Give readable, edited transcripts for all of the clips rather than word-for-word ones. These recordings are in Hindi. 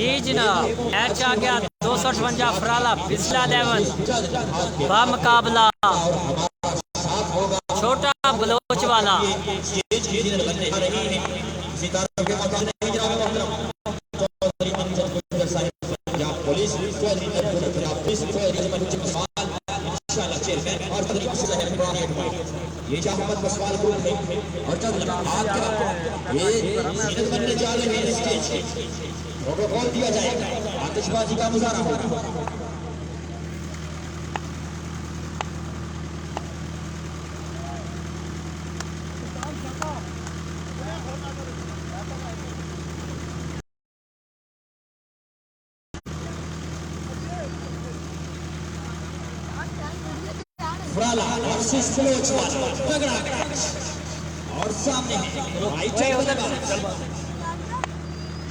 जी जनाब, मैच आ गया 258 फराला पिछला 11 बामुकाबला छोटा बलोच वाला। ये मोहम्मद बसवाल ग्रुप है और जब ये सीरीज बनने जा रहे हैं स्टेज प्रोटोकॉल दिया जाएगा, आतिशबाजी का मुजाहरा होगा। फराला वर्सेस बलोचवाला तगड़ा मैच और सामने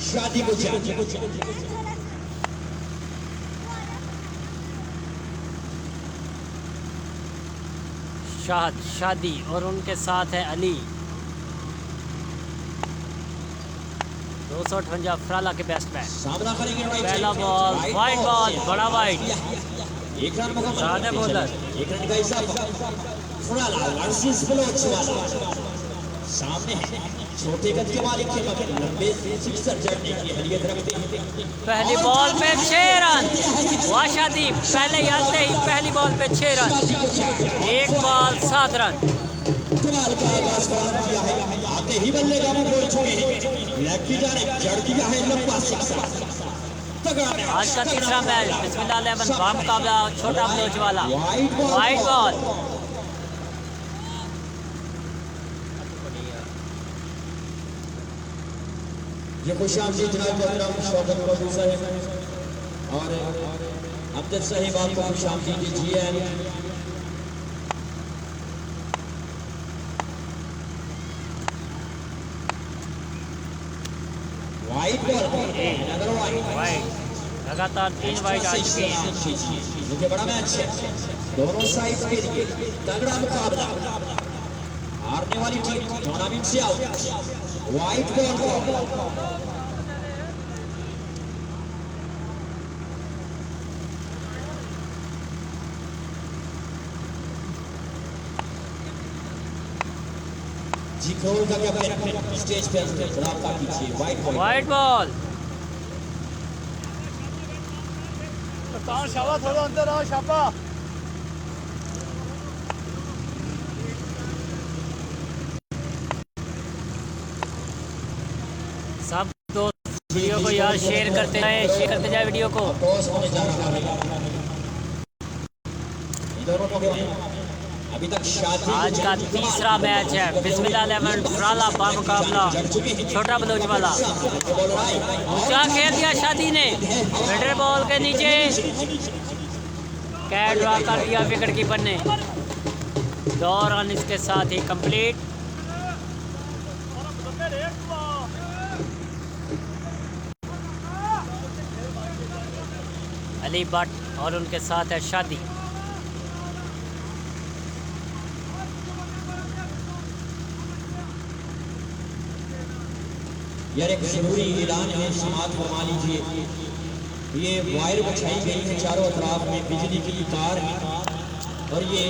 शादी को शादी और उनके साथ है अली। 258 फराला के बेस्ट मैच। पहला बॉल वाइड बॉल, बड़ा वाइड, एक रन सादे बॉलर, एक रन का हिसाब। फराला वर्सेस बलोचवाला सामने है छोटे कद के मालिक के मगर लंबे सिक्सर जड़ने की अहलियत रखते हैं। पहली बॉल पे 6 रन। वाशादी पहले ही आते ही पहली बॉल पे 6 रन, एक बॉल 7 रन। कमाल का आगाज किया है, आते ही बल्ले का मुंह बोल चुके हैं, लेग की जाने जड़ दिया है लंबा सिक्सर। आज का तीसरा मैच बिस्मिल्लाह 11 बामुकाबला छोटा बलोच वाला। वाइड बॉल, ये खुशामदीद जनाब मोहतरम शौकत प्रोड्यूसर है और अब्दुल साहिब आपको खुशामदीद GM. Wide ball, another wide, लगातार 3 वाइड आ चुके हैं। ये बड़ा मैच है दोनों साइड के लिए, तगड़ा मुकाबला। हारने वाली टीम टूर्नामेंट से आउट। वाइड बॉल जी खोल का कैप्टन स्टेज पे राब्ता कीजिए। वाइड बॉल, शाबा थोड़ा अंदर आओ शाबा। सब दोस्त वीडियो को यार शेयर करते जाए वीडियो को। अभी तक आज का तीसरा मैच है बिस्मिल्लाह 11 फराला बामुकाबला छोटा बलोच वाला। ऊंचा खेल दिया शादी ने, मिडल बॉल के नीचे कैच ड्रा कर दिया विकेट कीपर ने। 2 रन इसके साथ ही कंप्लीट। अली भट्ट और उनके साथ है शादी। यार एक जरूरी ऐलान है, समात फरमा लीजिए। ये वायर बिछाई गई है चारों तरफ में, बिजली की तार है और ये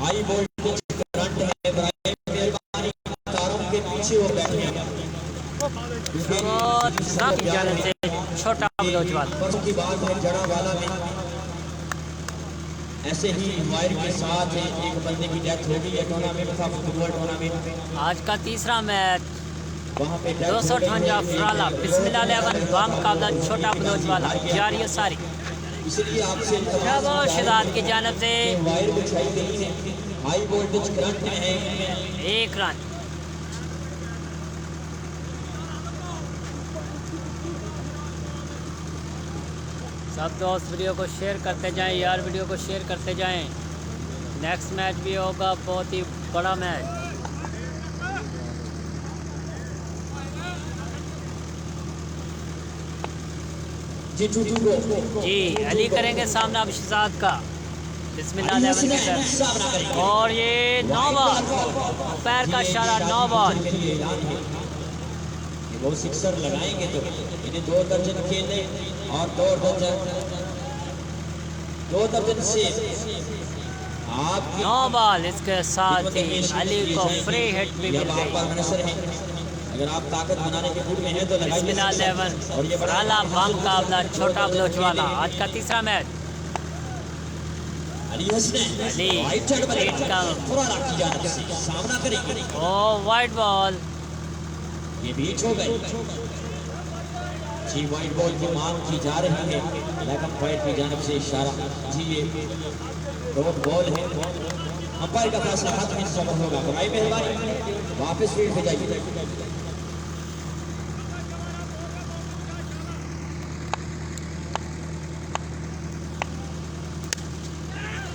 हाई वोल्टेज करंट है। मेहरबानी तारों के पीछे वो बैठे हैं। छोटा बलोच वाला परसों की बात है जड़ावाला में ऐसे ही वायर के साथ एक बंदे की डेथ हो गई है। टूर्नामेंट था, फुटबॉल टूर्नामेंट। आज का तीसरा मैच वहाँ पे 258 फराला बिस्मिल्लाह 11 बामुकाबला छोटा बलोच वाला जारी सारी। इसलिए आपसे शिदात की जानिब से वायर बिछाई गई है, हाई वोल्टेज करंट में है। 1 रन। सब दोस्त वीडियो को शेयर करते जाएं यार, वीडियो को शेयर करते जाएं। नेक्स्ट मैच भी होगा बहुत ही बड़ा मैच। जी अली करेंगे सामना अब शहजाद का। बिस्मिल्लाह 11 और ये 9 बॉल, पैर का इशारा 9 बॉल। वो सिक्सर लगाएंगे तो इन्हें 2 दर्जन केले और 2 दर्जन सेब आप 9 बॉल। इसके साथ ही अली को फ्री हिट भी मिल गई। अगर आप ताकत बनाने के मूड में हैं तो बिस्मिल्लाह 11 फराला मुकाबला छोटा बलोच वाला। आज का तीसरा मैच अली हिट का सामना करेंगे। ओ वाइट बॉल, ये बीच हो गई जी। वाइट बॉल की मांग की जा रही है लेग अंपायर की जानिब से इशारा जी। ये डॉट बॉल है। अंपायर का फैसला हाथ में सफल होगा। बराए मेहरबानी वापस फील्ड पे जाइए।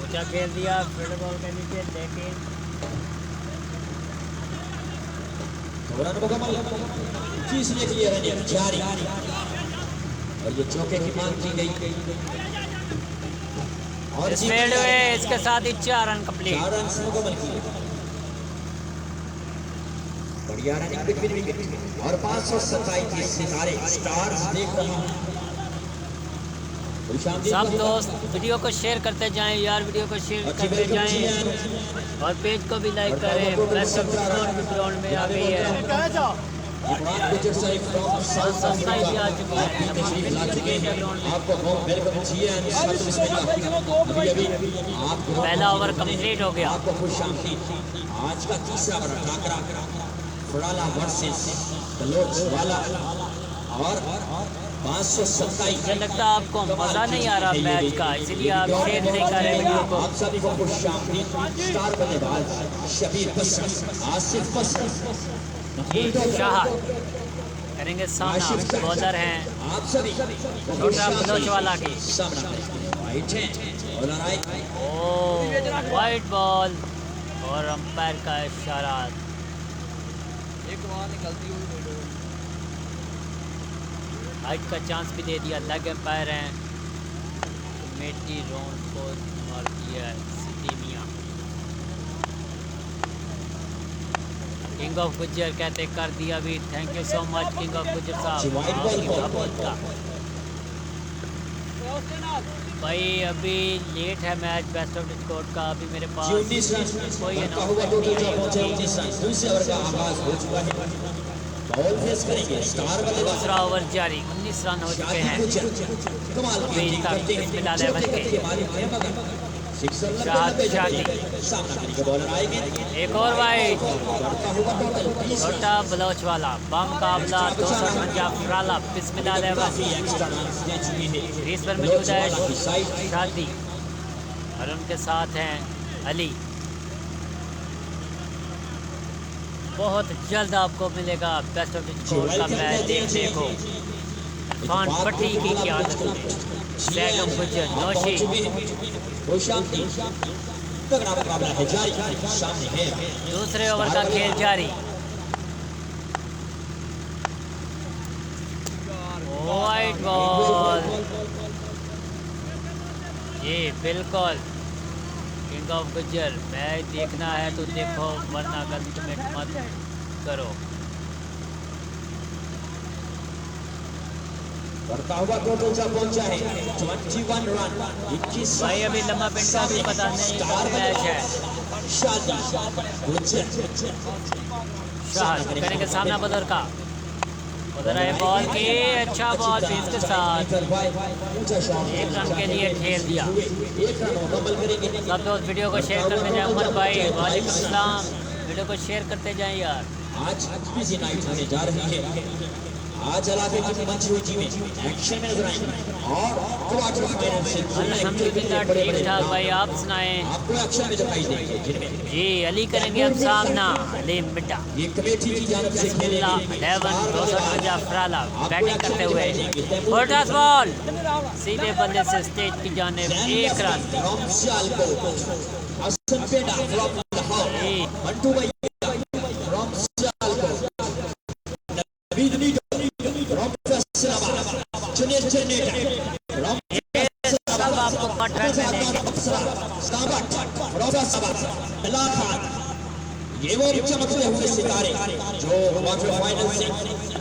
ऊंचा खेल दिया फील्ड बॉल के नीचे, लेकिन रन मुकम्मल 21 ने किए रन जारी और ये चौके की मांग की गई और स्पेड हुए। इसके साथ ही 4 रन कंप्लीट। 4 रन मुकम्मल किए। बढ़िया रन बिटवीन विकेट और 527 सितारे स्टार्स देख रहा हूं। सब दोस्त वीडियो को शेयर करते जाएं यार, वीडियो को शेयर करते जाएं और पेज को भी लाइक करें। बेस्ट ऑफ ग्राउंड में आ गई है, सब्सक्राइब भी आ चुकी है। पहला ओवर कंप्लीट हो गया। आपको खुश आमदीद। आज का तीसरा बड़ा टाकरा फराला वर्सेस बलोच वाला और 527। मुझे लगता है आपको मज़ा नहीं आ रहा मैच का, इसलिए आप शेयर नहीं कर रहे वीडियो को। आप सभी को खुश आमदीद। स्टार बल्लेबाज शबीर पसंद, आसिफ पसंद, शाह करेंगे सामना। बॉलर हैं आप सभी छोटा बलोच वाला की। ओ वाइट बॉल और अंपायर का इशारा। हाइट का चांस भी दे दिया। लेग एम्पायर हैं कमेटी राउंड को मार दिया है सिटी मियाँ। किंग ऑफ गुज्जर कहते कर दिया भी। Thank you so much king of Gujjar साहब आपकी मोहब्बत का। भाई अभी लेट है मैच बेस्ट ऑफ स्कोर का। अभी मेरे पास कोई अनाउंसमेंट दूसरा ओवर जारी। 19 रन हो चुके हैं अभी तक। बिस्मिल्लाह 11 के एक और वाइट। छोटा बलोच वाला मुकाबला 250 फराला। बिस्मिल्लाह 11 क्रीज पर मौजूद है शादी और उनके साथ हैं अली। बहुत जल्द आपको मिलेगा बेस्ट ऑफ स्कोर का मैच देखने को। खान पट्टी की क़यादत में बेगम गुज्जर नौशी। दूसरे ओवर का खेल जारी। वाइट बॉल, ये बिल्कुल किंग ऑफ गुज्जर। मैच देखना है तो देखो वरना गलत में मत करो। करता हुआ टोटल जा पहुंचा है 21 रन। 21 भाई अभी लम्बा पिंड का भी पता नहीं कब मैच है। शाह करेंगे सामना बदर का। उधर है बॉल की अच्छा बॉल भी इसके साथ 1 रन के लिए खेल दिया। सब दोस्त वीडियो को शेयर करते जाए। उमर भाई वालेकुम सलाम, वीडियो को शेयर करते जाएं यार। आज बिजी नाइट होने जा रही है। आज इलाके की मंचूजी में एक्शन में नजर आएंगे और क्वार्टर फाइनल से अल्हम्दुलिल्लाह ठीक ठाक भाई, आप सुनाएं। आपको एक्शन में दिखाई देंगे जिनमें जी अली करेंगे अब सामना। अली मिटा ये कमेटी की जानिब से खेलेंगे 11 250 फराला बैटिंग करते हुए। फोर्टस बॉल सीधे बल्ले से स्टेज की जानिब 1 रन। रमजाल को हसन पेड़ा फ्रॉम लाहौर मंटू भाई रमजाल को नबीद नीडो ये वो चमकते हुए सितारे जो क्वार्टर फाइनल से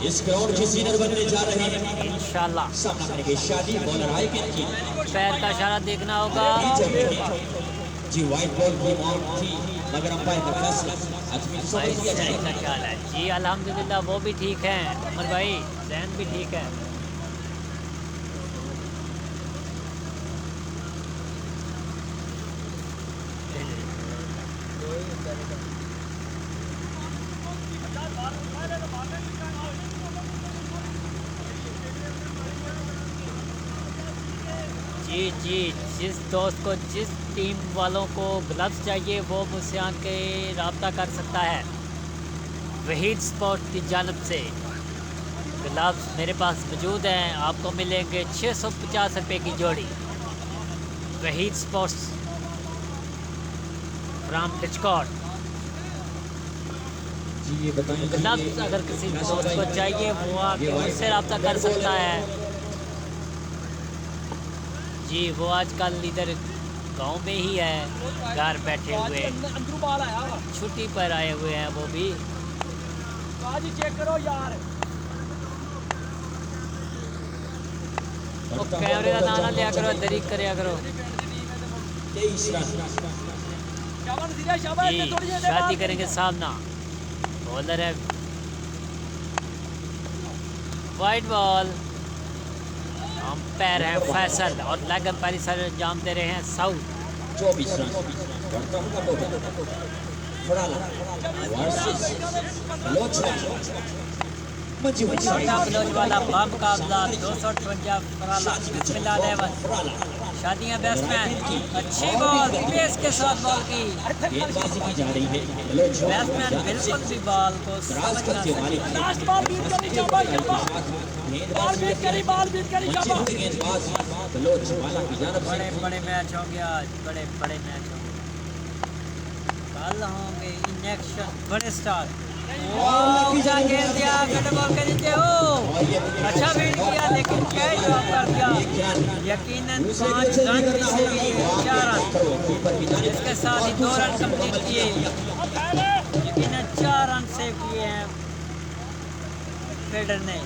इस ग्राउंड के सीनियर बनने जा रहे हैं। इंशाल्लाह सामना करेंगे शादी बॉलर आए की पैर का इशारा देखना होगा। जी वाइट बॉल की माउंट थी मगर अंपायर का फैसला आजमी भाई समझ लिया सही जाएगा। का ख्याल है जी, अल्हम्दुलिल्लाह वो भी ठीक है उमर भाई, जहन भी ठीक है। जी जी, जिस दोस्त को, जिस टीम वालों को ग्लव्स चाहिए वो मुझसे आके रब्ता कर सकता है। वहीद स्पोर्ट की जानब से ग्लव्स मेरे पास मौजूद हैं, आपको मिलेंगे 650 रुपये की जोड़ी। वहीद स्पोर्ट्स फ्राम पिचकॉट। जी ये बताएं ग्लव्स अगर किसी दोस्त को चाहिए वो आके मुझसे रब्ता कर सकता है। जी वो आजकल इधर गांव में ही है, घर बैठे हुए, छुट्टी पर आए हुए हैं वो भी। चेक करो यार, वो कैमरे का नाना लिया करो, दरीक करया करो। 23 रन। जी शादी करेंगे सामना। बॉलर है वाइट बॉल, अंपायर है फैसल और लेग अंपायरी सर अंजाम दे रहे हैं साउथ। 24 रन। बढ़ता हुआ बॉलर फराला वर्सेस लोचवा मजी छोटा बलोच वाला बम काबला 258 फराला बिस्मिल्लाह अलैहि। शादियां बैट्समैन, अच्छी बॉल पेस के साथ बॉल की, गेंदबाजी की जा रही है। लोचवा बैट्समैन बिल्कुल भी बॉल को समझ ना सके। लास्ट बॉल बीट करी शाबाश शाबाश, बॉल बीट करी शाबाश। गेंदबाज लोचवाला की जानब से बड़े बड़े मैच होंगे आज, बड़े बड़े मैच होंगे कल होंगे इन एक्शन, बड़े स्टार। ऊंचा खेल दिया, कट बॉल के नीचे हो, अच्छा फील्ड किया लेकिन कैच ड्रॉप कर दिया। यकीनन 5 रन से 4 रन, इसके साथ ही 2 रन कंप्लीट किए। यकीनन 4 रन सेव किए हैं फील्डर ने।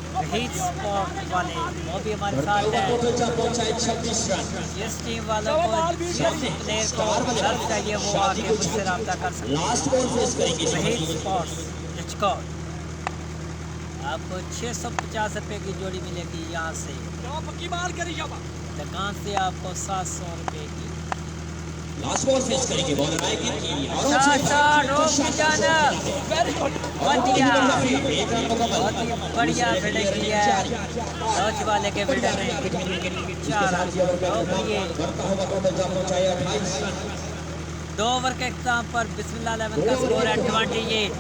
वहीद स्पोर्ट वाले वो भी हमारे साथ है। पहुंचाए 26 रन। जिस टीम वालों को, जिस प्लेयर को ग्लव्स चाहिए वो आके मुझसे रब्ता कर सकते हैं। लास्ट बॉल फेस करेंगे वहीद स्पोर्ट्स पिचकॉट। आपको 650 रुपये की जोड़ी मिलेगी यहाँ से। पक्की बाल करी शाबाश। दुकान से आपको 700 रुपये की। लास्ट बॉल फेस करेंगे बॉलर आएगी बढ़िया, बहुत ही बढ़िया फील्डिंग की है लोच वाले के फील्डर ने। 4 रन 2 ओवर के इख्तिताम पर बिस्मिल्लाह 11 का स्कोर है 28।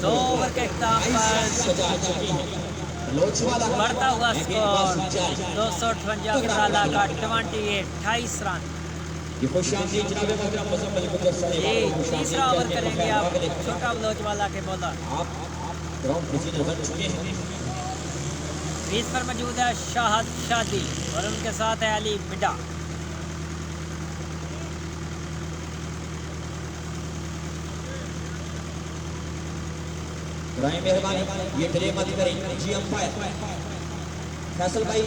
2 ओवर के इख्तिताम पर बढ़ता हुआ स्कोर 258 फराला का 28 रन। जी तीसरा ओवर करेंगे आप छोटा बलोच वाला के बॉलर। क्रीज पर मौजूद है शाहद शादी और उनके साथ है अली मिडा। मेहरबानी ये डिले मत करें जी अंपायर फैसल भाई,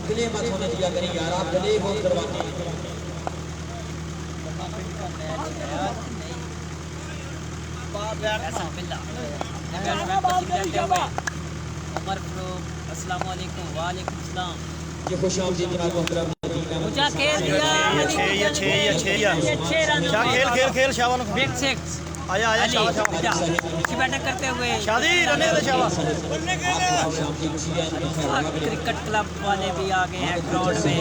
डिले मत होने दिया करें यार, आप डिले बहुत करवाते हैं। उमर फारूक अस्सलाम वालेकुम। वालेकुम सलाम। ये खुशामदीद जनाब मोहतरम ऊंचा खेल दिया, 6 रन खेल शाबाश बिग सिक्स। आया अच्छी बैटिंग करते हुए शादी रहने दे शाबाश। क्रिकेट क्लब वाले भी आ गए हैं ग्राउंड में।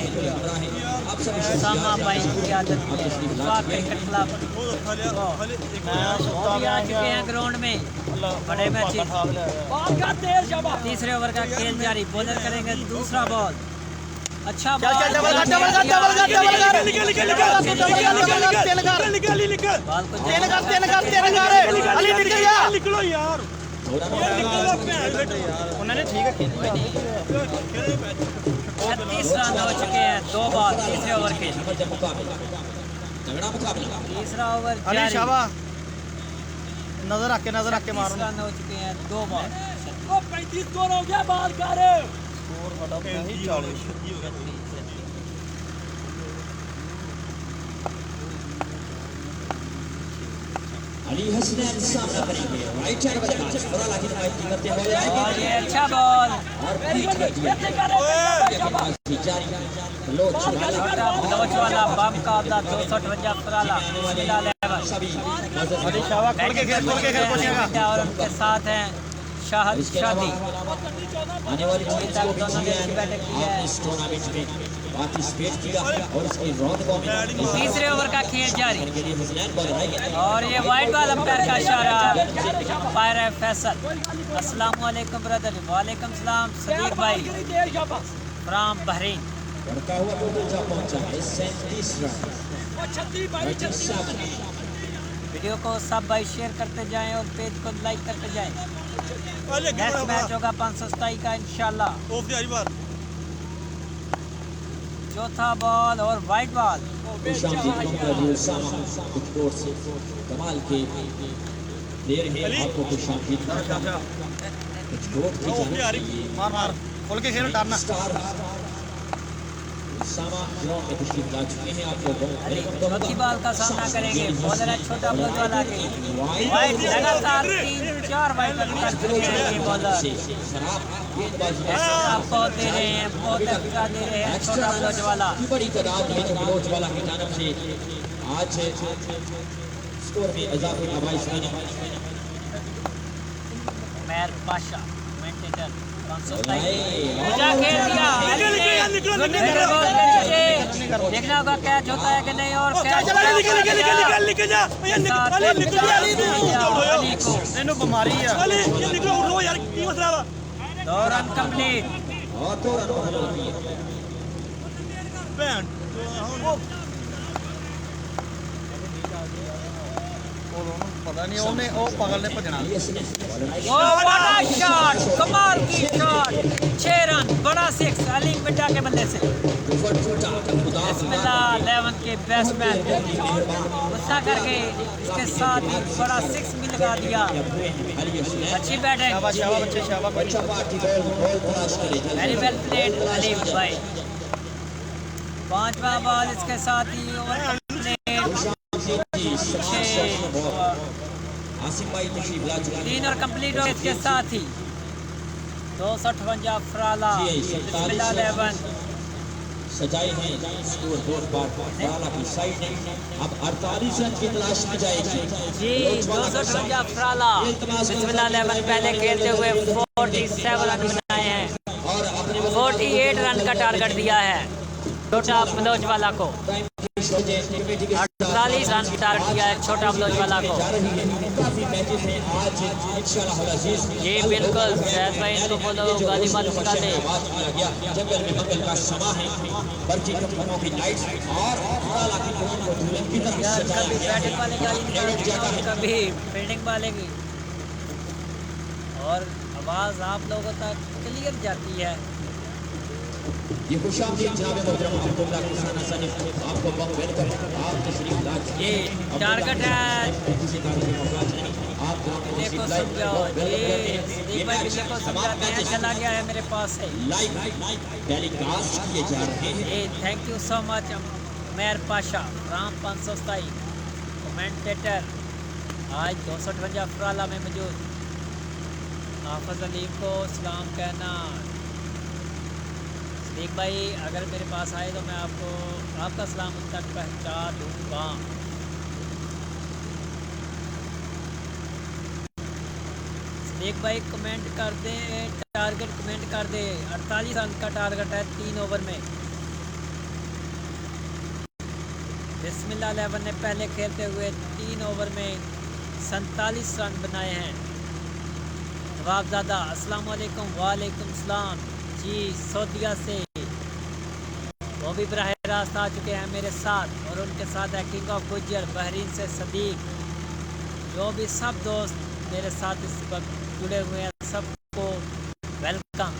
सामा भाई की आदत क्रिकेट क्लब वो भी आ चुके हैं ग्राउंड में। बड़े मैच तीसरे ओवर का खेल जारी। बॉलर करेंगे दूसरा बॉल। अच्छा बॉल निकलो यार, उन्होंने ठीक है। 36 20 रन हो चुके हैं, 2 बॉल तीसरे ओवर के। तगड़ा मुकाबला। तीसरा ओवर अली जारी। शाबाश, नजर रख के 30 मारो। रन हो चुके हैं, 2 बॉल। 35 स्कोर हो गया, बाल कर अली हसनैन सामना करेंगे, राइट हैंड बल्लेबाज बुरा लगी माइकी करते हुए और ये अच्छा बॉल। और बीच कर दिया गेंदबाजी जारी। बलोच बलोच वाला बम का अपना 258 फराला सभी अली शाबाश, खोल के खेल पहुंचेगा। और उनके साथ हैं शाहद शादी। आने वाली टीम्स को भी आपने इस टूर्नामेंट में पार्टिसिपेट किया और इसकी रौनकों में तीसरे ओवर का खेल जारी। के लिए हसनैन बॉल रहेंगे। और ये वाइट बॉल अंपायर का इशारा, फायर है फैसल। अस्सलाम वालेकुम ब्रदर। वालेकुम सलाम सदीक भाई फ्राम बहरीन। बढ़ता हुआ टोटल जा पहुंचा है 37 रन। 37 वीडियो को सब भाई शेयर करते जाएं और पेज को लाइक करते जाएं। नेक्स्ट मैच होगा 527 का इंशाल्लाह। चौथा बॉल और वाइट बॉल। कमाल के प्लेयर हैं, आपको खुशामदीद मार खोल के खेल, टारना। सामा ग्राउंड में तशरीफ ला चुके हैं। आपको चौथी बॉल का सामना करेंगे। बॉलर है छोटा बॉल वाला के वाइट, लगातार 3-4 वाइट कर चुके हैं ये बॉलर। बहुत दे रहे हैं, बहुत एक्स्ट्रा दे रहे हैं छोटा बॉल वाला। बड़ी तादाद में बलोच वाला की जानब से आज स्कोर में इजाफे का बाइस बने। मैर पाशा मेंटेटर देखना होगा कैच होता है कि नहीं। और बीमारी रन कंप्लीट। पता नहीं उन्हें वो पागल ने भजना। शॉट, कमाल की शॉट, 6 रन, बड़ा 6 अली मिड्डा के बल्ले से। बिस्मिल्लाह 11 के बैट्समैन गुस्सा करके इसके साथ ही बड़ा 6 भी लगा दिया। अच्छी batting, very well played Ali भाई। 5वां बॉल इसके साथ ही ओवर कंप्लीट। 3 और कंप्लीट हो इसके साथ ही 258 फराला। बिस्मिल्लाह 11 सजाए हैं स्कोर बोर्ड पर फराला की साइड ने अब 48 रन की तलाश में जाएगी जी। 258 फराला बिस्मिल्लाह 11 पहले खेलते हुए 47 रन बनाए हैं और अपने 48 रन का टारगेट दिया है छोटा बलोच वाला को। 48 रन की टारगेट दिया है छोटा बलोच वाला को। जी बिल्कुल शहद भाई, इनको बोलो गाली मत निकाले। जंगल में मंगल का समा है, बर्ची कंपनियों की लाइट्स और फराला की ड्रोन को दुल्हन की तरफ यार सजाया कभी गया बैटिंग वाले गाली निकालते हैं और कभी फील्डिंग वाले की, और आवाज़ आप लोगों तक क्लियर जाती है। ये खुशामदीद जनाब मोहतरम अब्दुल्ला किसान सनीफ, आपको बहुत वेलकम। आप तशरीफ ला ये टारगेट है, किसी कारण से मोहताज नहीं, आप देखो समझाओ जी। एक बार वीडियो को समझाते हैं, चला गया है मेरे पास से। लाइव टेलीकास्ट किए जा रहे हैं। ये thank you so much mayor Pasha Ram 527 commentator आज 258 फराला में मौजूद। हाफिज अली को सलाम कहना। एक भाई अगर मेरे पास आए तो मैं आपको आपका सलाम उन तक पहुँचा दूँगा। एक भाई कमेंट कर दे, टारगेट कमेंट कर दे। 48 रन का टारगेट है 3 ओवर में। बिस्मिल्लाह 11 ने पहले खेलते हुए 3 ओवर में 47 रन बनाए हैं। नवाबजादा अस्सलाम वालेकुम। वालेकुम सलाम जी। सऊदीया से वो भी बराह रास्त आ चुके हैं मेरे साथ, और उनके साथ है किंग ऑफ गुजर बहरीन से सदीक। जो भी सब दोस्त मेरे साथ इस वक्त जुड़े हुए हैं सबको वेलकम।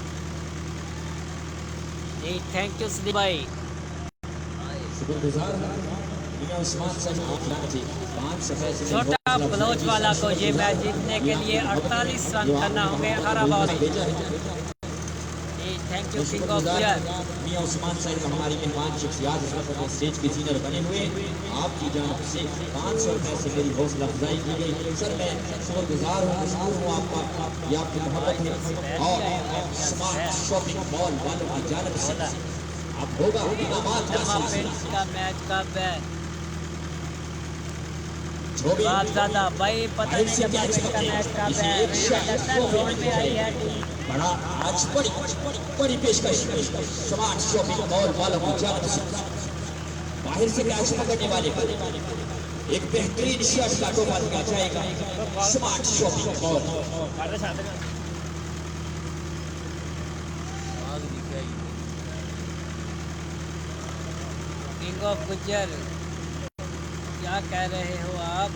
जी थैंक यू सलीम भाई। शुक्रगुजार हूं मियां उस्मान साहब आखिरान जी 5 सफे से छोटा बलोच वाला को ये मैच जीतने के लिए 48 रन करना होंगे 18 बॉल में। जी thank you king of player मियां उस्मान साहब हमारी मेहमान शख्सियत इस वक्त स्टेज के सीनियर बने हुए आपकी जानब से 500 रुपए से मेरी हौसला अफजाई की गई। सर मैं शुक्रगुजार हूँ, मशहूर हूँ आपका, ये आपकी मोहब्बत है। और स्मार्ट शॉपिंग मॉल वालों की जानब से अब होगा इनामात का सिलसिला। का मैच कब है जो भी बात ज्यादा भाई पता नहीं से क्या जमा का मैच कब है। रोड पे आई है टीम बड़ा आज बड़ी पेशकश स्मार्ट शॉपिंग मॉल वालों की जानब से बाहर से कैच पकड़ने वाले को एक बेहतरीन शर्ट का तोहफा दिया जाएगा। Smart shopping mall king of Gujjar क्या कह रहे हो आप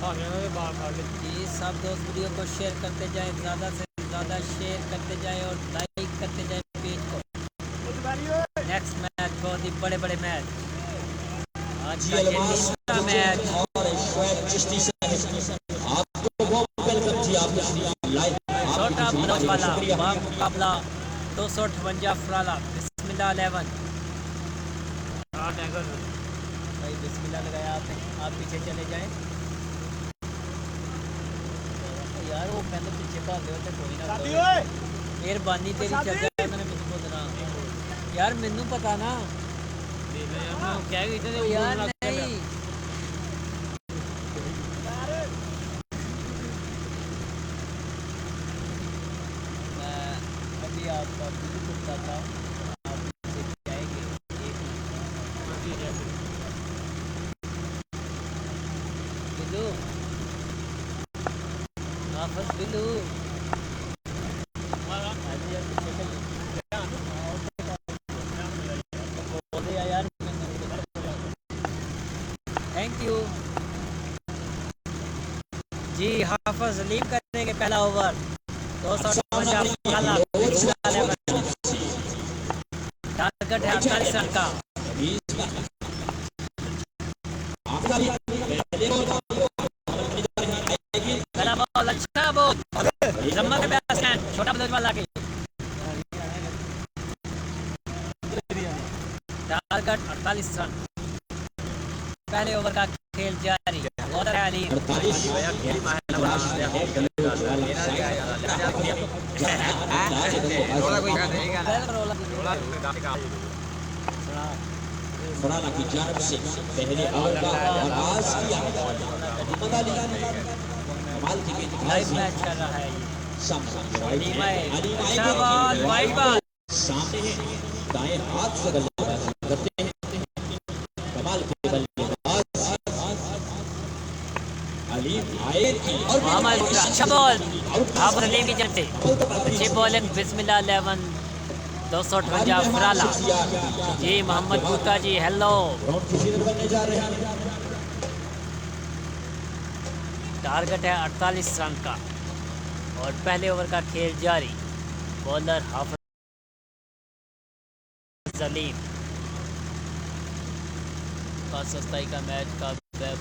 जी। सब दोस्त वीडियो को शेयर करते जाएं, ज़्यादा से ज़्यादा शेयर करते जाएं और लाइक करते जाएं पेज को। नेक्स्ट मैच बहुत ही बड़े बड़े मैच आज का ये तीसरा मैच और शोएब चिश्ती साहब आपको बहुत वेलकम जी। आप लाइव छोटा बलोच वाला मुकाबला 258 फराला बिस्मिल्लाह 11 भाई बिस्मिल्लाह लगाया आपने। आप पीछे चले जाएं यार, वो पहले पीछे भागते होते कोई ना मेहरबानी तेरी चल जाए। मैंने मुझे बोलना यार, मैनू पता ना यार नहीं मैं अभी आपका वीडियो करता था। आप पीछे जाएंगे बिल्लू वापस बिल्लू यार। थैंक यू जी। हाफिज लीव करेंगे पहला ओवर 258 टारगेट है 48 रन का। पहला बॉल अच्छा बॉल जम्मा के बैट्समैन छोटा बलोच वाला के टारगेट 48 रन। पहले ओवर का खेल जारी। बॉलर है अली फराना की जानब से पहले ओवर का आगाज किया। कमाल की लाइव मैच चल रहा है ये। अच्छा सामने बॉल वाइड बॉल सामने है दाएं हाथ से बल्लेबाजी करते हैं कमाल के बल्लेबाज अलीम आयत की और मोहम्मद अच्छा बॉल हाफिज अलीम की जानब से अच्छी बॉलिंग बिस्मिल्लाह 11 258 फराला जी। मोहम्मद बूटा जी हेलो। ग्राउंड की सीधर बनने जा रहे हैं। टारगेट है 48 रन का और पहले ओवर का खेल जारी। बॉलर हाफिज अलीम का सस्ताई का मैच का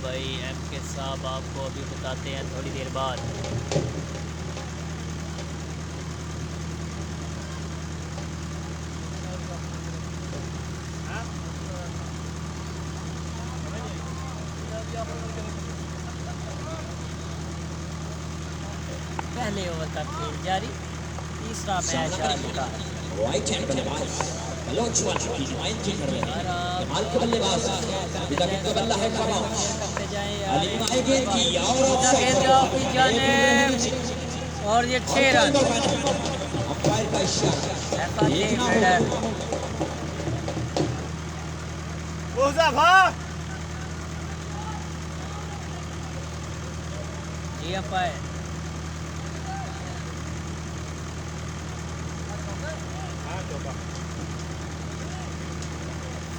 भाई एम के साहब आपको अभी बताते हैं थोड़ी देर बाद। पहले ओवर का खेल जारी। तीसरा मैच आ चुका है। राइट हैंड बल्लेबाज बलोच वाला की नुमाइंदगी कर रहे हैं। कमाल के बल्लेबाज पिता का बल्ला है खामोश। करते जाएं अलीम आएंगे की और की जानिब और ये 6 रन। अंपायर का इशारा देखना जी अंपायर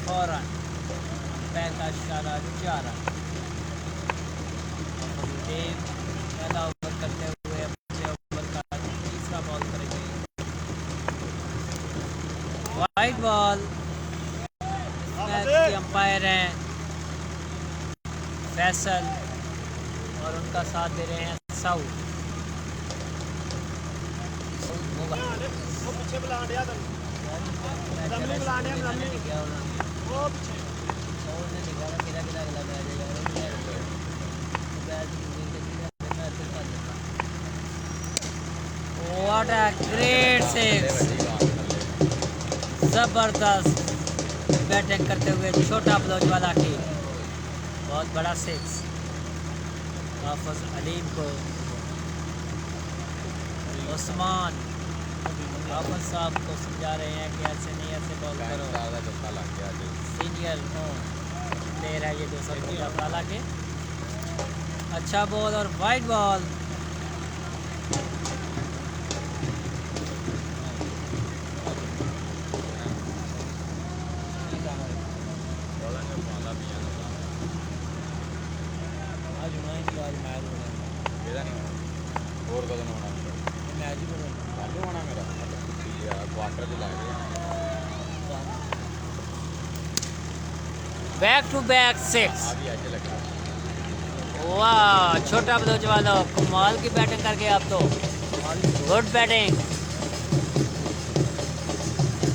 फौरन अंपायर का इशारा 4 रन। पहला ओवर करते हुए ओवर का तीसरा बॉल करेंगे। White ball. मैच के अंपायर हैं फैसल और उनका साथ दे रहे हैं south. What a great six! जबरदस्त बैटिंग करते हुए छोटा बलोच वाला की बहुत बड़ा सिक्स। हाफिज अलीम को उस्मान हाफिज साहब को समझा रहे हैं कि ऐसे नहीं ऐसे बॉल करो। सीनियर प्लेयर है ये 250 वाला के। अच्छा बॉल और white ball. Back to back six. वाह छोटा बलोच वाला कमाल की बैटिंग करके आप तो। Good batting.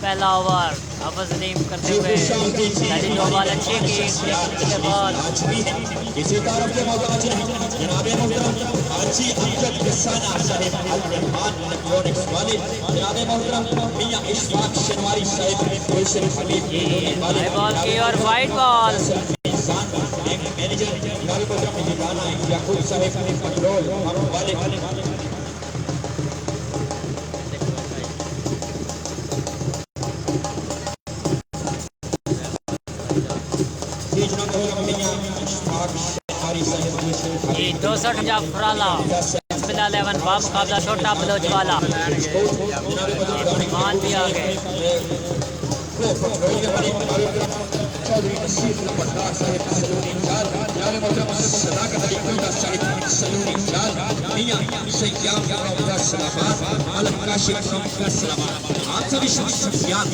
पहला ओवर हाफिज अलीम करते हुए पहली 2 बॉल अच्छी की के बाद इसी तरफ के मौजूद जनाबे मोहतरम हाजी अमजद किसाना साहिब अल रहमान इलेक्ट्रॉनिक्स वाले जनाबे मोहतरम मियां इशफाक शनवारी साहिब गुलशन हबीब हाई बॉल की और वाइट बॉल। मैनेजर जनाबे मोहतरम हिदाना याकूब साहिब कंट्रोल वाले ये 62 जाफराला फिलहाल 11 बामुकाबला छोटा बलोच वाला मान भी आ गए। आप सभी शख्सियात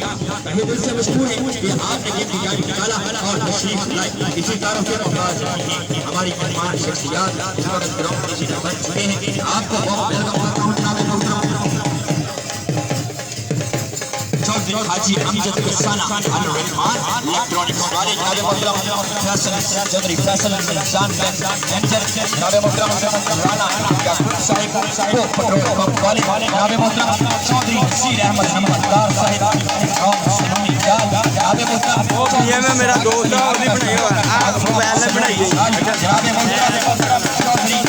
तहे दिल से मशहूर है कि आपने गेम डिजाइन निकाला और तशरीफ लाई। इसी तरह के हमारी मेहमान शख्सियात इस वक्त ग्राउंड में शिरकत कर चुके हैं। आपको बहुत वेलकम करता हूं जनाब चौधरी हाजी अमजद किसाना अल रहमान इलेक्ट्रॉनिक्स वाले जनाब मोहतरम फैसल चौधरी फैसल इंसान मैनेजर जनाब मोहतरम राना याकूब साहिब को पेट्रोल पंप वाले जनाब मोहतरम चौधरी नसीर अहमद नमदार साहिब और सुनी जान जनाब मोहतरम ये में मेरा दोस्त है और भी बनाई हुआ है आप मोबाइल में बनाई है जनाब मोहतरम चौधरी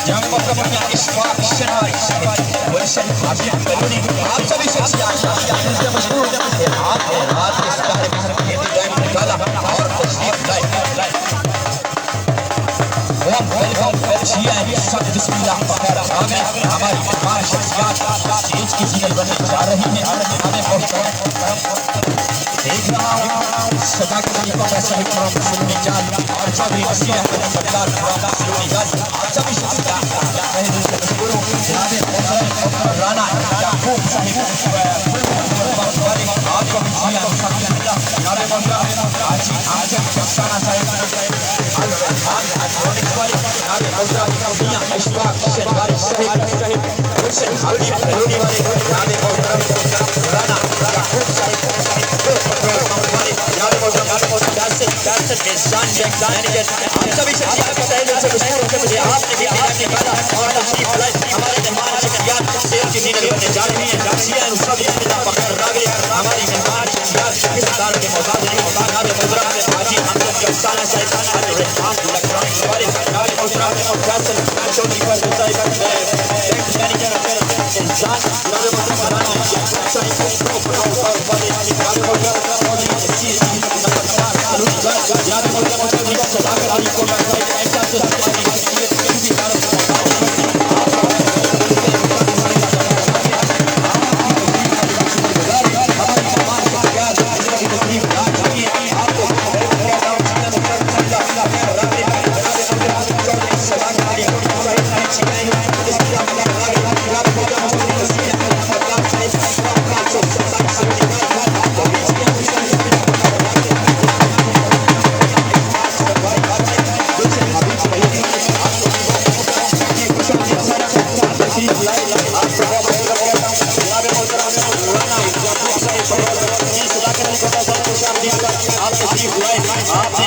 जनाब मोहतरम इशफाक शनवारी साहिब गुलशन हबीब कलोनी आप सभी शख्सियात से मशहूर है आपने रात के सारे बाहर के डिजाइन निकाला और तशरीफ लाई। वेलकम जिया सब बिस्मिल्लाह बखैर आगे हमारी मेहमान शख्सियात स्टेज की जीनत बनने जा रही है। हमें बहुत देख रहा हूँ सदाकत अली बाबा साहिब राम सुन्नी जान और चौधरी नसीर अहमद नमदार राम सुन्नी जान आप सभी शख्सियात रहे दिल से मशहूर हो जनाब मोहतरम राना याकूब साहिब वाले आपको भी जिया जनाब मोहतरम हाजी अमजद किसाना साहिब अल रहमान इलेक्ट्रॉनिक्स वाले जनाब मोहतरम मियां इशफाक शनवारी साहिब गुलशन हबीब कलोनी वाले जनाब मोहतरम राना याकूब साहिब पेट्रोल पंप वाले जनाब मोहतरम मैनेजर आप सभी शख्सियात को तहे दिल से मशहूर है आपने भी डिजाइन निकाला और तशरीफ लाई। हमारे मेहमान शख्सियात स्टेज की जीनत बनने जा रही हैं। जिया सब बिस्मिल्लाह बखैर रागे हमारी मेहमान शख्सियात किस तार के मोहताज नहीं जनाब मोहतरम हाजी अमजद किसाना साहिब अल रहमान इलेक्ट्रॉनिक्स वाले जनाब मोहतरम फैसल चौधरी फैसल साहिब मैनेजर इंसान जनाब मोहतरम राना याकूब साहिब को पेट्रोल पंप वाले जनाब मोहतरम चौधरी नसीर जनाब मोहतरम सदाकत अली को ऐसा तशरीफ लाए आपको बहुत बहुत करता हूं जनाब मोहतरम राना याकूब साहब जी सदाकत अली कोटा साहब को शामिल कर आप तशरीफ लाए आपने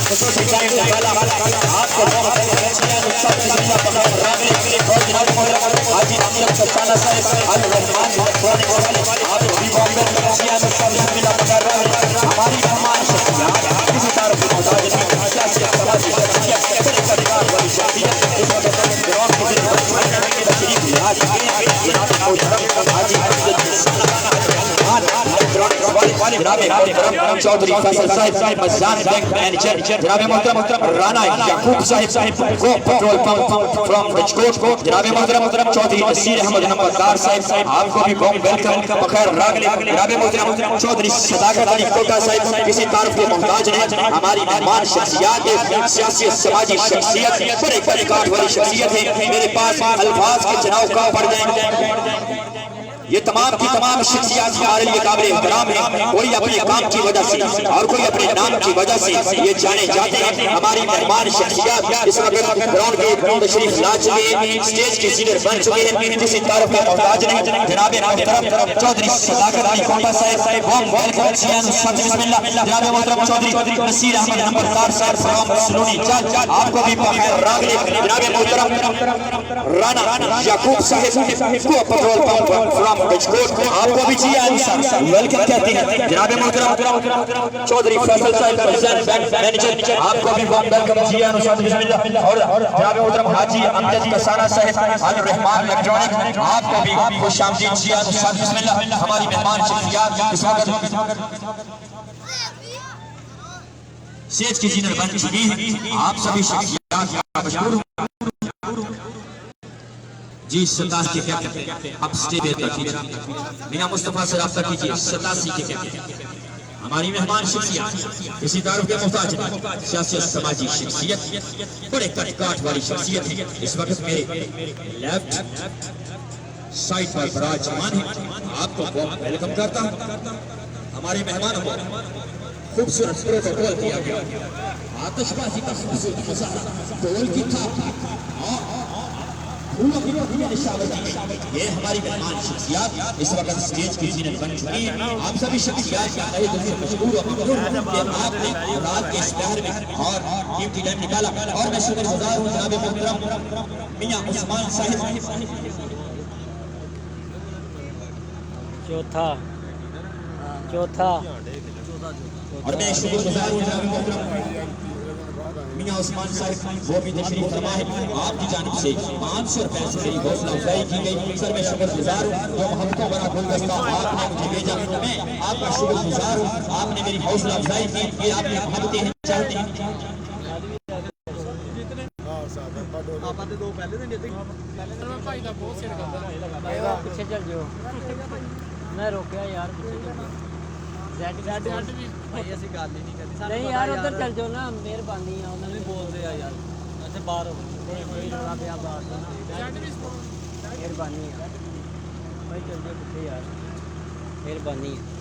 खसूसी टाइम निकाला आपको बहुत बहुत करता हूं सब बिस्मिल्लाह पकड़ रागले और जनाब मोहतरम हाजी अमीर सत्ताना साहब अल रहमान खोने वाले आप भी बॉम्बे रशिया में सब बिस्मिल्लाह पकड़ रहे हैं हमारी मेहमान शख्सियत किसी तरफ की मोहताज नहीं सियासी समाजी शख्सियत बड़े परिवार वाली शख्सियत इस वक्त ग्राउंड के तशरीफ ला चुके हैं जनाब मोहतरम हाजी जनाब मोहतरम चौधरी फैसल साहब मजान बैंक मैनेजर जनाब मोहतरम राना याकूब साहब को पेट्रोल पंप फ्रॉम राजकोट जनाब मोहतरम चौधरी नसीर अहमद नंबरदार साहब आपको भी बहुत वेलकम बखैर रागले जनाब मोहतरम चौधरी सदाकत अली कोटा साहब किसी तारीफ के मोहताज नहीं हमारी मेहमान शख्सियत सियासी समाजी शख्सियत बड़े परिकार वाली शख्सियत है मेरे पास अल्फाज के चुनाव का पड़ जाएंगे ये तमाम की तमाम शख्सियत हमारे लिए काबिल एहतराम है कोई अपने काम की वजह से और कोई अपने नाम की वजह से ये जाने जाते हैं हमारी मेहमान शख्सियत इस वक्त ग्राउंड के तशरीफ ला चुके हैं स्टेज के सीनियर बन चुके हैं किसी तारीफ के मोहताज नहीं जनाब मोहतरम चौधरी सदाकत अली कोटा साहब वाम वेलकम सियान सब बिस्मिल्लाह जनाब मोहतरम चौधरी नसीर अहमद नंबरदार साहब फ्रॉम सलोनी चाल आपको भी बखैर रागले जनाब मोहतरम राना याकूब साहब को पेट्रोल पंप फ्रॉम राजकोट आपको भी जी वेलकम कहते हैं जनाब मोहतरम चौधरी फैसल साहब मजान बैंक मैनेजर आपको भी वेलकम जी बिस्मिल्लाह और जनाब मोहतरम हाजी अमजद कसाना साहब अल रहमान इलेक्ट्रॉनिक आपको भी खुशामदीद जी बिस्मिल्लाह हमारी मेहमान शख्सियत इस वक्त स्टेज की सीनियर बन चुकी है आप सभी शख्सियत मशहूर जी 87 के कैप्टन आप स्टेज पे कीजिए मियां मुस्तफा से राब्ता कीजिए 87 के कैप्टन हमारी मेहमान शख्सियत किसी तारुफ के मोहताज नहीं सियासी समाजी शख्सियत बड़े कटकाट वाली शख्सियत है इस वक्त मेरे लेफ्ट साइड पर विराजमान है आपको बहुत वेलकम करता हूं हमारे मेहमानों को खूबसूरत प्रोटोकॉल दिया गया आतिशबाजी का खूबसूरत नजारा ढोल की थाप ये हमारी मेहमान शख्सियत इस वक्त स्टेज की जीनत बन चुकी है आप सभी शख्सियत नए दिल से मशहूर और मकबूल कि आपने रात के इस पहर में और कीमती टाइम निकाला और मैं शुक्रगुजार हूं जनाब मोहतरम मियां उस्मान साहब चौथा और मैं शुक्रगुजार हूं जनाब मोहतरम मियां उस्मान साहब वो भी तशरीफ फरमा है आपकी जानिब से 500 रुपए से मेरी हौसला अफजाई की गई सर मैं शुक्रगुजार हूं जो मोहब्बतों भरा गुलदस्ता आपने मुझे भेजा मैं आपका शुक्रगुजार हूं आपने मेरी हौसला अफजाई की ये आपने मोहब्बतें हैं चाहते हैं पीछे चल जाओ मैं रोकया यार नहीं यार उधर चल जाओ ना मेहरबानी है उन्होंने बोलते हैं यार अच्छा बाहर मेहरबानी है भाई चल जाओ पीछे यार मेहरबानी है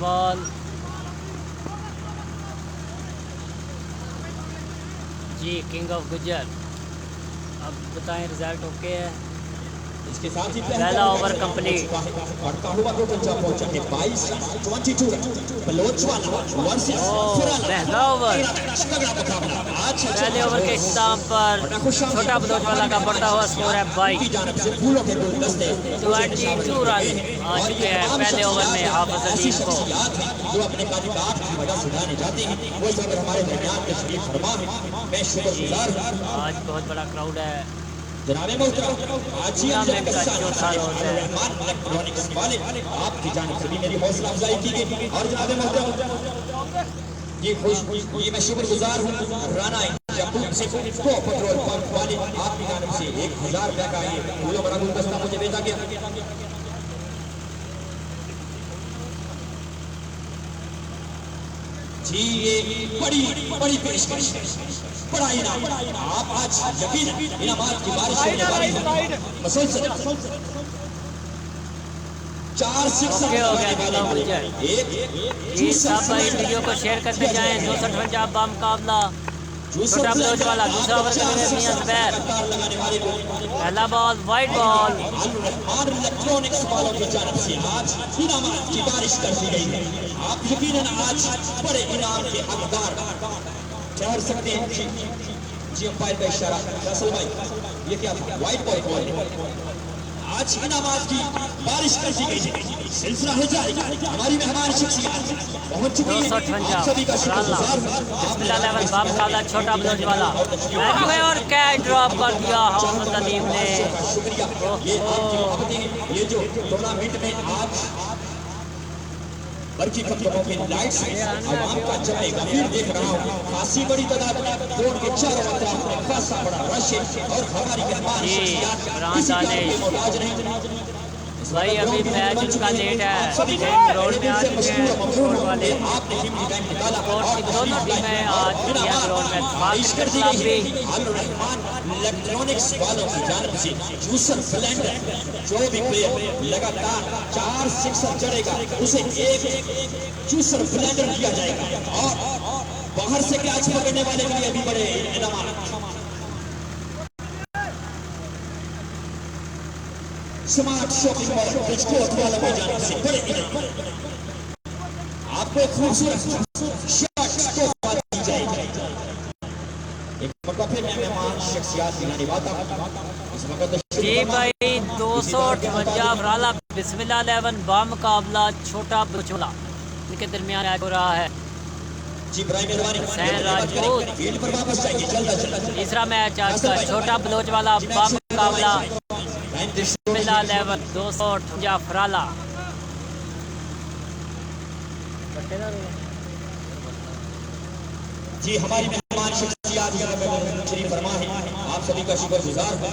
बॉल जी किंग ऑफ गुजर अब बताएं रिजल्ट ओके है इसके साथ ही पहला ओवर कंप्लीट बढ़ता हुआ टोटल जब पहुंचा है 22-22 बलोचवाला वर्सेस पहला ओवर पहले ओवर के इख्तिताम पर छोटा बलोचवाला का बढ़ता हुआ स्कोर है 22 रन आ चुके हैं पहले ओवर में हाफिज अजीम को जो अपने कालिकात की वजह सुनाने जाते हैं वो सब हमारे दरमियान तशरीफ फरमा है मैं शुक्रगुजार आज बहुत बड़ा क्राउड है जनाब मोहतरम आज ही रहमान इलेक्ट्रॉनिक्स वाले आपकी जानिब से भी मेरी हौसला अफजाई की गई और जनाब मोहतरम ये मैं शुक्रगुजार हूँ राना याकूब से को पेट्रोल पंप वाले आपकी जानिब से 1000 रुपए का ये पूरा बड़ा गुलदस्ता मुझे भेजा गया जी ये बड़ी बड़ी पेशकश है, बड़ा इनाम। आप आज यकीन इनामात की बारिश होने वाली है। मसलसल 4 सिक्स ओके हो गया दोनों मुझे ये सब भाई वीडियो को शेयर करते जाएं। 64 पंजाब बा मुकाबला छोटा बलोच वाला, दूसरा ओवर करेंगे मियां ज़ुबैर। पहला बॉल वाइड बॉल, इलेक्ट्रॉनिक्स वालों की जानब से आज इनामात की बारिश कर दी गई है। आप यकीनन आज बड़े इनाम के हकदार ठहर सकते हैं। जी अंपायर का इशारा, फैसल भाई ये क्या वाइड बॉल बॉल आज इनामात की बारिश कर दी गई है। सिलसिला है जारी। हमारी मेहमान शख्सियत पहुंच चुकी है। आप सभी का शुक्रगुजार हूं। बिस्मिल्लाह लेवल बा मुकाबला छोटा बलोच वाला और कैच ड्रॉप कर दिया मोहम्मद नदीम ने। शुक्रिया। ये आपकी मोहब्बतें, ये जो टूर्नामेंट में आज बल्कि कपड़ों के लाइट्स आवाम का जमे गंभीर देख रहा हूँ। खासी बड़ी तादाद में रोड के चारों तरफ खासा बड़ा रश है और हमारी मेहमान शख्सियत किसी के मोहताज नहीं। भाई अभी मैच उनका लेट है, ग्राउंड में आ चुके हैं स्कोर वाले। स्पोर्ट्स की दोनों टीमें आज ग्राउंड में इलेक्ट्रॉनिक्स वालों की जानब से जूसर ब्लेंडर, जो भी प्लेयर लगातार 4 सिक्सर चढ़ेगा उसे एक जूसर ब्लेंडर दिया जाएगा। और बाहर से कैच पकड़ने वाले के लिए भी बड़े इनाम। स्मार्ट शॉपिंग मॉल बिस्कुट वालों की जानब से बड़े इनाम। आपको खूबसूरत शर्ट तोहफा दी जाएगी। एक मौका फिर मैं मेहमान शख्सियत दिलाने वाला हूं। इस वक्त जी भाई 258 राला बिस्मिल्लाह 11 बा मुकाबला छोटा बलोचवाला इनके दरमियान हो रहा है। जी भाई मेहरबानी हुसैन राजपूत फील्ड पर वापस जाइए जल्द। तीसरा मैच आज का छोटा बलोचवाला बा मुकाबला बिस्मिल्लाह 11 258 राला। जी हमारी मेहमान शख्सियत शरीफ फरमा है, आप सभी का शुक्रगुजार हूं।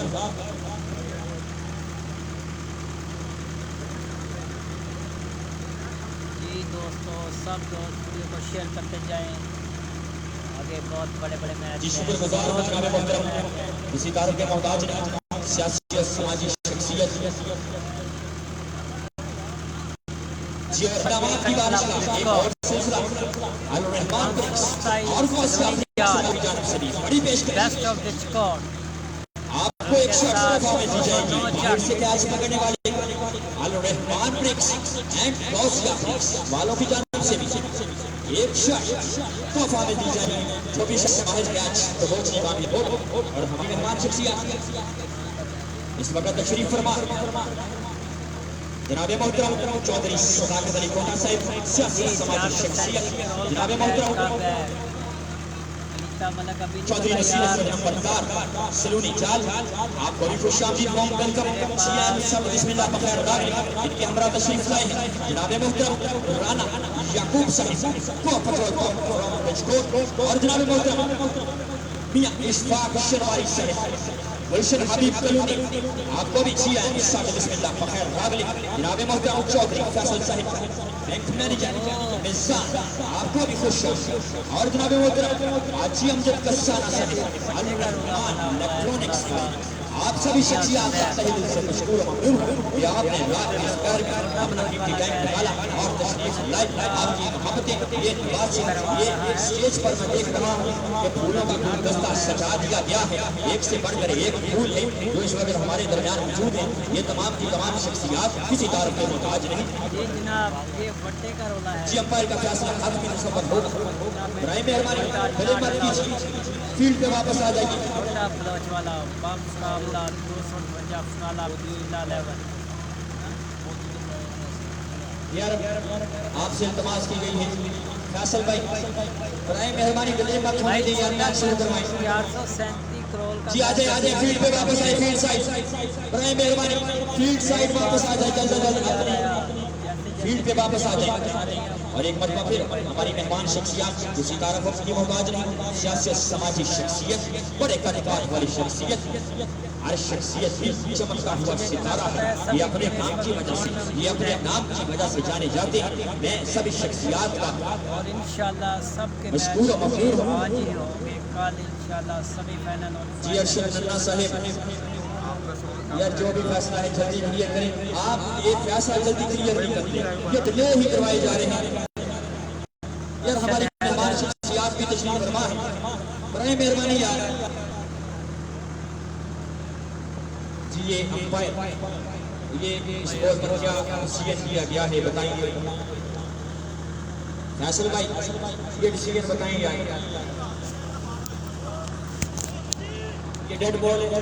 जी दोस्तों सब दोस्त वीडियो को शेयर करते जाएं। आगे बहुत बड़े बड़े मैच जी शुक्रगुजार हूं जनाब मोहतरम। किसी तारुफ के मोहताज नहीं, सियासी और समाजी शख्सियत जी और इनामात की बारिश का एक और सिलसिला अल-रहमान ब्रिक्स और बड़ी पेशकश बेस्ट ऑफ द स्क्वाड। आपको एक शर्ट तोहफा में दी जाएगी। बाहर से कैच पकड़ने वाले Al-Rahman BRICS and Gausiya BRICS वालों की जानब से भी एक शर्ट तोहफा में दी जाएगी। जो भी शख्स बाहर कैच तो पहुंचने काबिल हो। और हमारी मेहमान शख्सियत इस वक्त तशरीफ फरमा जनाब मोहतरम चौधरी सदाकत अली कोटा साहिब, सियासी समाजी शख्सियत जनाब मोहतरम चौधरी नसीरत नंबरदार सलूनी चाल, आपको भी खुशामदीद वेलकम। सीएम सब बिस्मिल्लाह बखैर दाखिल इनके हमरा तशरीफ लाए हैं जनाब मोहतरम राना याकूब साहिब को और जनाब मोहतरम मियां इशफाक शरवारी साहिब गुलशन हबीब कलूनी, आपको भी सीएम सब बिस्मिल्लाह बखैर दाखिल जनाब मोहतरम चौधरी फैसल साहिब बैंक मैनेजर मिजान, आपको भी खुश और जनाब मोहतरम आजी अमजद कस्साना साहिब अल-रहमान इलेक्ट्रॉनिक्स, आप सभी शख्सियत का तहे दिल से मशकूर ममनून हूं कि आपने रात इस घर में अपना कीमती टाइम निकाला और तशरीफ लाए। आपकी मोहब्बतें ये बात ये स्टेज पर मैं देख रहा हूं कि फूलों का गुलदस्ता सजा दिया गया है। एक से बढ़कर एक फूल है जो इस वक्त हमारे दरमियान मौजूद है। ये तमाम की तमाम शख्सियत किसी तारुफ के मोहताज नहीं। जी जनाब ये बट्टे का रोला है। जी अंपायर का फैसला हक की नस्बत पर होगा। बराए मेहरबानी भले मत कीजिए, फील्ड पे वापस आ जाइए। छोटा बलोचवाला बा मुकाबला 258 राला बिस्मिल्लाह 11। यार आपसे इल्तमास की गई है फैसल भाई बराए मेहरबानी गले मत होने दें यार, मैच शुरू करवाएं। 437 करोड़ का जी आ जाए फील्ड पे वापस आए, फील्ड साइड बराए मेहरबानी फील्ड साइड वापस आ जाए जल्द फील्ड पे वापस आ जाए। और एक मरतबा फिर हमारी मेहमान शख्सियत किसी तारफ की मोहताज नहीं, सियासी समाजी शख्सियत बड़े कदकात वाली शख्सियत हर शख्सियत भी चमकता हुआ सितारा है। ये अपने काम की वजह से, ये अपने नाम की वजह से जाने जाते हैं। मैं सभी शख्सियात का और इंशाल्लाह सबके मशकूर और मकबूल हूं। आज ही होंगे, कल इंशाल्लाह सेमीफाइनल और जी अरशद नन्ना साहिब, यार जो भी फैसला है जल्दी क्लियर करें। आप ये फैसला जल्दी क्लियर नहीं करते, ये डिले ही करवाए जा रहे हैं। यार हमारी मेहमान शख्सियात भी तशरीफ फरमा है, बड़े मेहरबानी यार। जी ये अंपायर, ये इस बॉल पर क्या डिसीजन लिया गया है बताएंगे फैसल भाई, ये डिसीजन बताएंगे। ये डेड बॉल है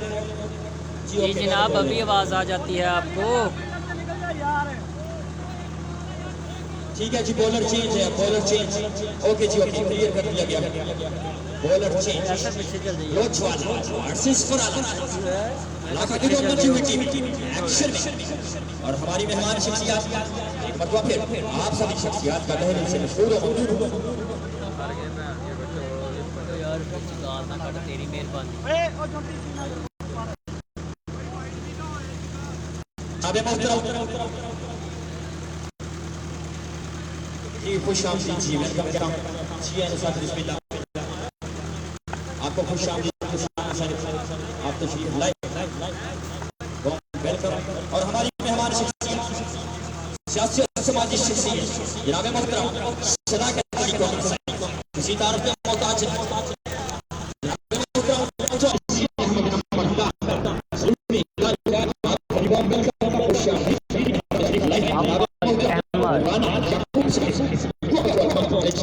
जी जनाब, अभी आवाज़ आ जाती है आपको। ठीक है जी, बॉलर चेंज है, बॉलर चेंज। ओके जी, ओके, क्लियर कर दिया गया। बॉलर चेंज, रोचवाला वर्सेस फराला, इलाका की दोनों टीम एक्शन में। और हमारी मेहमान शख्सियत एक मरतबा फिर आप सभी शख्सियत का तहे दिल से मशहूर हो। तेरी मेहरबानी। अबे मोहतरम जी, खुश आमदीद जी, वेलकम करता हूं जी अनुसार बिस्मिल्लाह। आपको खुश आमदीद, आप तशरीफ लाए, वेलकम। और हमारी मेहमान शख्सियत सियासी और समाजी शख्सियत जनाब मोहतरम सदाकत अली कौकब साहब, किसी तारीफ के मोहताज नहीं।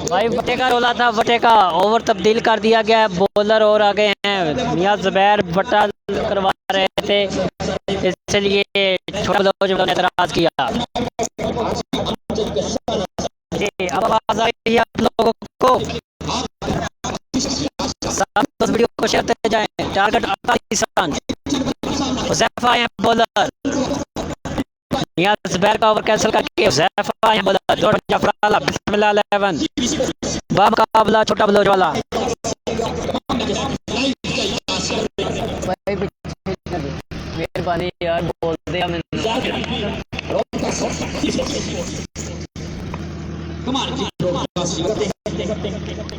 भाई वटे का रोला था, वटे का ओवर तब्दील कर दिया गया है, बॉलर और आ गए हैं। मियां ज़ुबैर वटा करवा रहे थे, इसलिए छोटा बलोच ने एतराज किया। जी अब आवाज आ रही है आप लोगों को? सब वीडियो को शेयर करते जाएं। टारगेट 48 रन, हुज़ैफा है बॉलर। मियां ज़ुबैर का ओवर कैंसिल करके हुज़ैफा है बॉलर। जोड़ फराला, बिस्मिल्लाह 11 बामुकाबला छोटा बलोच वाला। मेहरबानी यार, बोल दे हमें।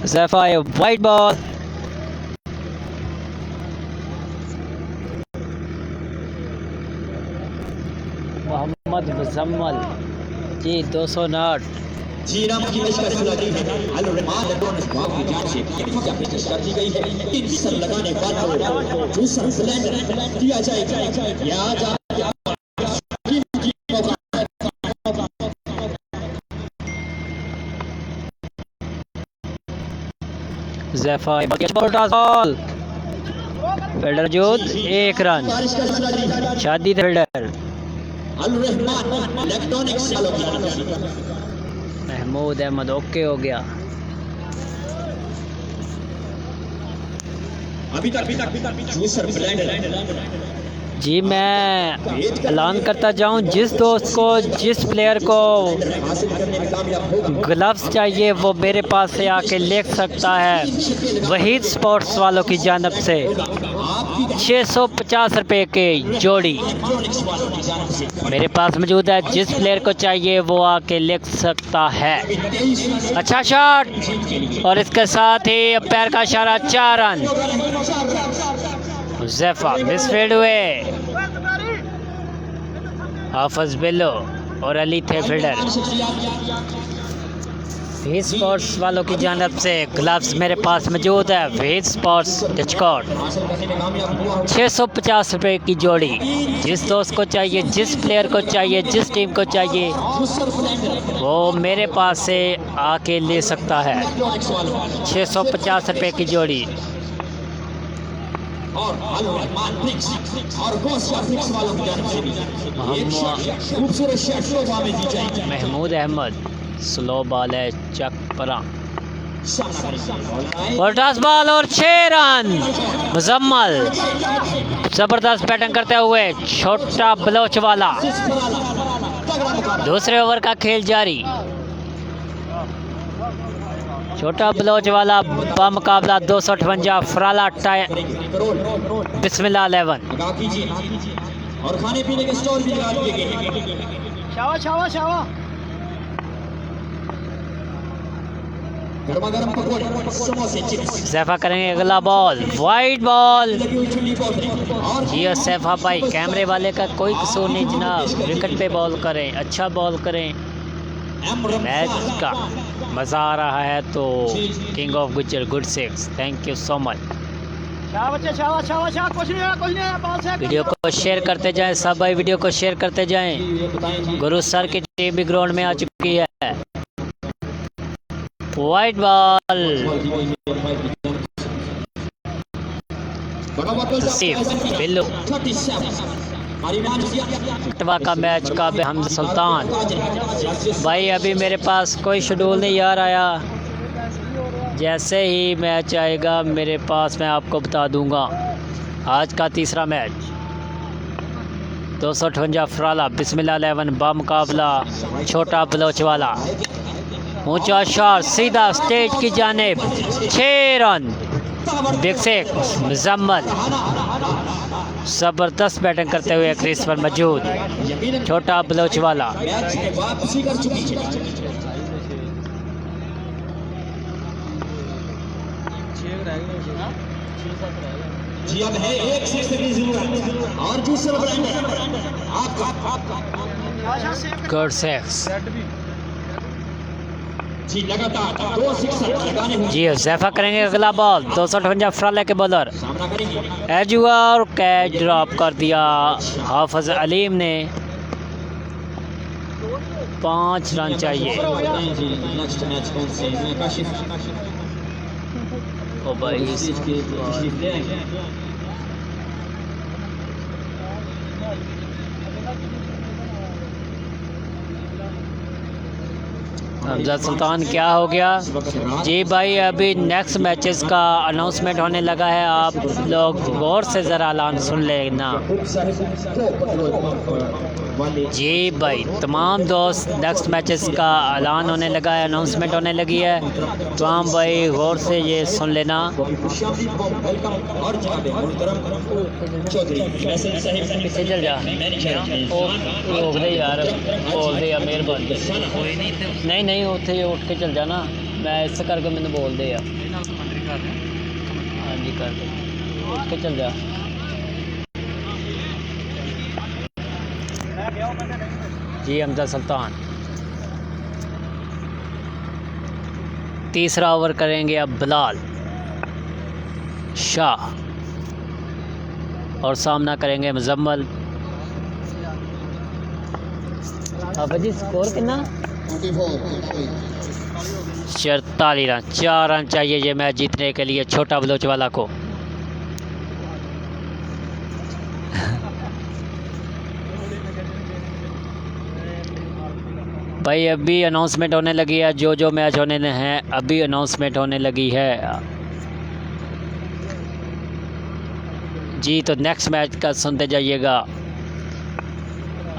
हुज़ैफा है वाइट बॉल। मोहम्मद मुजम्मल जी 209 जी नाम की पेशकश सुनाती है। अल रहमान लटोन बाग की जान से क्या पेशकश कर दी गई है। इन सर लगाने वालों को दूसरा सिलेंडर दिया जाएगा। या जा ज़ैफा बॉल फील्डर जूद 1 रन। शादी फील्डर अल रहमान इलेक्ट्रॉनिक्स महमूद अहमद ओके हो गया। अभी तक जूसर ब्लेंडर जी मैं ऐलान करता जाऊं, जिस दोस्त को जिस प्लेयर को ग्लव्स चाहिए वो मेरे पास से आके ले सकता है। वहीद स्पोर्ट्स वालों की जानब से 650 रुपये के जोड़ी मेरे पास मौजूद है। जिस प्लेयर को चाहिए वो आके ले सकता है। अच्छा शॉट, और इसके साथ ही पैर का इशारा, 4 रन। हुज़ैफा मिसफील्ड हुए, हाफिज बिल्लो और अली थे फील्डर। वीज स्पोर्ट्स वालों की जानब से ग्लव्स मेरे पास मौजूद है। वीज स्पोर्ट्स डिस्काउंट 650 रुपये की जोड़ी। जिस दोस्त को चाहिए, जिस प्लेयर को चाहिए, जिस टीम को चाहिए वो मेरे पास से आके ले सकता है। 650 रुपये की जोड़ी। और महमूद अहमद स्लो बॉल है, चक परा पोटास बॉल और 6 रन। मुजम्मल जबरदस्त बैटिंग करते हुए छोटा बलोच वाला। दूसरे ओवर का खेल जारी। छोटा बलोच वाला बामुकाबला 258 फराला बिस्मिल्लाह 11। आगाह कीजिए और खाने पीने के स्टॉल भी लगा दिए गए हैं। शावा शावा शावा गर्मा गर्म पकौड़े, समोसे, चिप्स, सैफा करेंगे अगला बॉल, वाइट बॉल। लगी हुई चुल्ली को और जी और सैफा भाई, कैमरे वाले का कोई कसूर नहीं जनाब, विकेट पे बॉल करें, अच्छा बॉल करें। मैच का मज़ा आ रहा है तो king of Gujjar good 6, thank you so much. Shava बच्चे शावा शावा शावा कुछ नहीं है कुछ नहीं है बॉल से वीडियो को शेयर करते जाएं सब भाई, वीडियो को शेयर करते जाएं। गुरु सर की टीम भी ग्राउंड में आ चुकी है। वाइट बॉल बिल्लू अटवा का मैच का हमजा सुल्तान भाई। अभी मेरे पास कोई शेड्यूल नहीं यार आया, जैसे ही मैच आएगा मेरे पास मैं आपको बता दूंगा। आज का तीसरा मैच 258 अफराला बिस्मिल्लाह 11 बामुकाबला छोटा बलोच वाला। ऊंचा शॉट सीधा स्टेज की जानिब, 6 रन। बिग 6 मुजम्मल ज़बरदस्त बैटिंग करते हुए क्रीज पर मौजूद छोटा बलोच वाला। मैच में वापसी कर चुकी है। जी अब है एक सिक्स की जरूरत और दूसरा आपका गुड 6 जी लगातार 2 सिक्सर लगाने हुए जी ज़ैफा करेंगे अगला बॉल। 258 अफराले के बॉलर सामना करेंगे। एज हुआ और कैच ड्रॉप कर दिया हाफिज अलीम ने। 5 रन चाहिए। नेक्स्ट मैच कौन से मैं काशिफ ओ भाई के तशरीफ ले आए। हमजा सुल्तान क्या हो गया जी भाई? अभी नेक्स्ट मैचेस का अनाउंसमेंट होने लगा है, आप लोग गौर से ज़रा ऐलान सुन लेना जी भाई। तमाम दोस्त नेक्स्ट मैचेस का ऐलान होने लगा है, अनाउंसमेंट होने लगी है, तमाम भाई गौर से ये सुन लेना। पीछे चल जा, रोक दे यार, बोल दे यार मेहरबानी। नहीं नहीं उत्थे उठ के चल जाना, मैं इस करके मैंने बोल दे यार। हाँ जी कर दे, उठ के चल जा। जी हमजा सुल्तान तीसरा ओवर करेंगे अब बिलाल शाह और सामना करेंगे मुजम्मल। अब जी स्कोर कितना? 44 रन। 4 रन चाहिए ये मैच जीतने के लिए छोटा बलोच वाला को। भाई अभी अनाउंसमेंट होने लगी है, जो मैच होने हैं अभी अनाउंसमेंट होने लगी है जी। तो नेक्स्ट मैच का सुनते जाइएगा।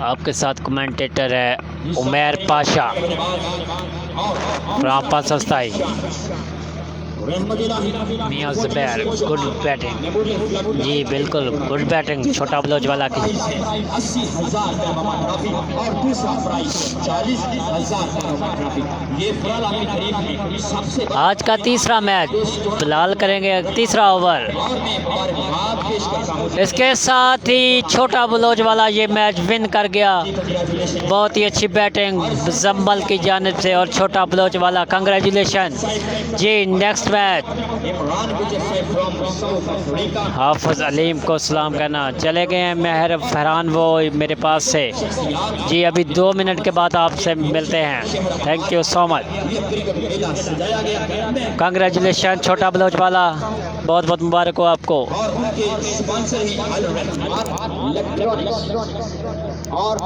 आपके साथ कमेंटेटर है उमैर पाशा रामपा सस्ताई। मियां ज़ुबैर गुड बैटिंग जी, बिल्कुल गुड बैटिंग छोटा बलोच वाला की। 80,000 और दूसरा प्राइज 40,000 ये सबसे आज का तीसरा मैच फिलहाल करेंगे तीसरा ओवर। इसके साथ ही छोटा बलोच वाला ये मैच विन कर गया। बहुत ही अच्छी बैटिंग मुजम्मल की जानिब से और छोटा बलोच वाला कंग्रेचुलेशन जी। नेक्स्ट मैच हाफिज अलीम को सलाम करना चले गए हैं महर फरहान वो मेरे पास से जी। अभी 2 मिनट के बाद आपसे मिलते हैं। Thank you so much, congratulation छोटा बलोच वाला, बहुत बहुत मुबारक हो आपको। और